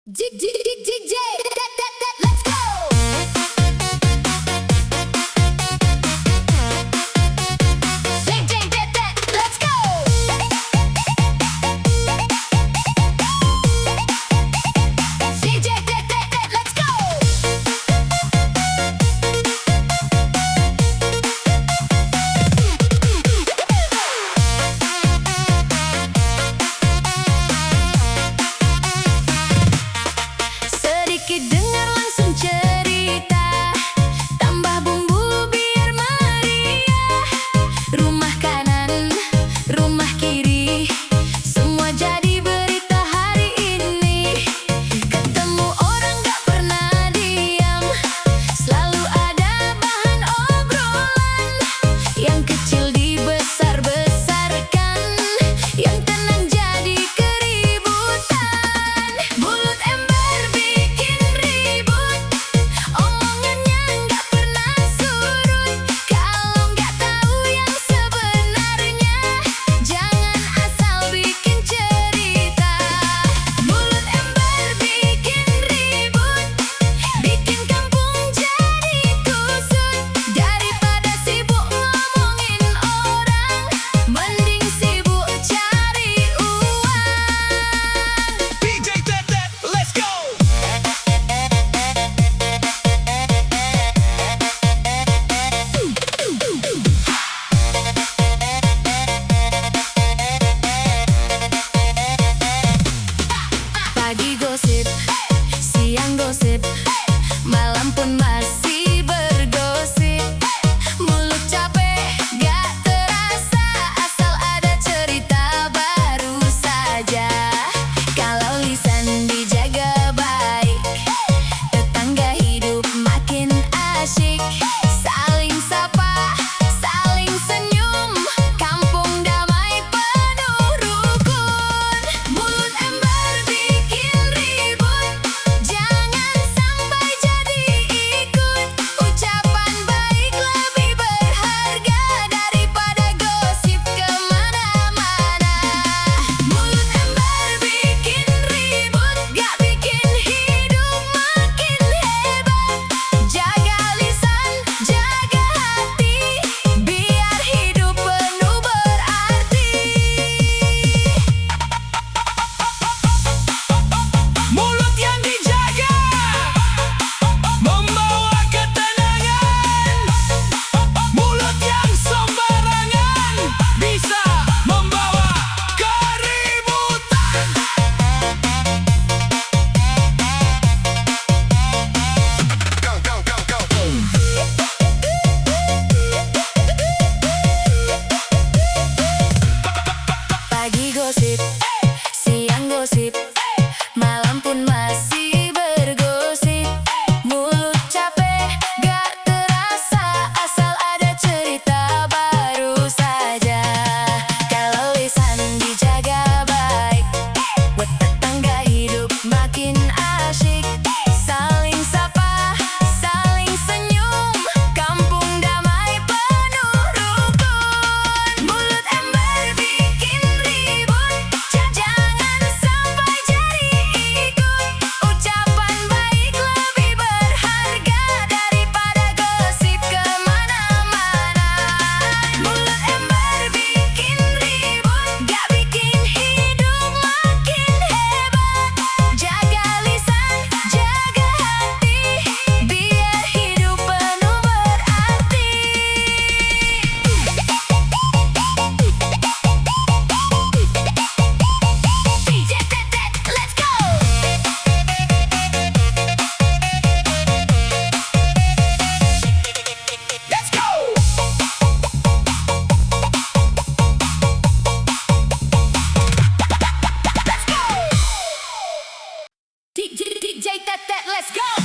DJ, let's go. DJ, let's go. DJ, let's go. Sedikit dengar langsung cerita, tambah bumbu biar meriah. Rumah kanan, rumah kiri, semua jadi berita hari ini. Ketemu orang gak pernah diam, selalu ada bahan obrolan. Yang kecil dibesar-besarkan, yang tenang jadi keributan. Mulut ember bikin ribut, omongannya nggak pernah surut. Kalau nggak tahu yang sebenarnya, jangan asal bikin cerita. Mulut ember bikin ribut, bikin kampung jadi kusut. Daripada sibuk ngomongin orang, mending sibuk cari uang. DJ Tetet, let's go! Pagi gosip, siang gosip, malam pun masih bergosip. Mulut capek gak terasa, asal ada cerita baru saja. Kalau lisan dijaga baik, tetangga hidup makin asyik. Saling sapa, saling senyum, kampung damai penuh rukun. Mulut ember bikin ribut, jangan sampai jadi ikut. Ucapan baik lebih berharga daripada gosip kemana-mana. Mulut ember bikin ribut, gak bikin hidup makin hebat. Jaga lisan, jaga hati, biar hidup penuh berarti. Mulut yang dijaga membawa ketenangan. Mulut yang sembarangan bisa membawa keributan. Pagi gosip, siang gosip, malam pun masih bergosip. Mulut capek gak terasa, asal ada cerita baru saja. Kalau lisan dijaga baik, buat tetangga hidup makin asyik. Saling sapa, saling senyum, kampung damai penuh rukun. Mulut ember bikin ribut, jangan sampai jadi ikut. Ucapan baik lebih berharga daripada gosip kemana-mana. Mulut ember bikin ribut, gak bikin hidup makin hebat. Jaga lisan, jaga hati, biar hidup penuh berarti. DJ Tetet, let's go. Let's go! DJ Tetet, let's go.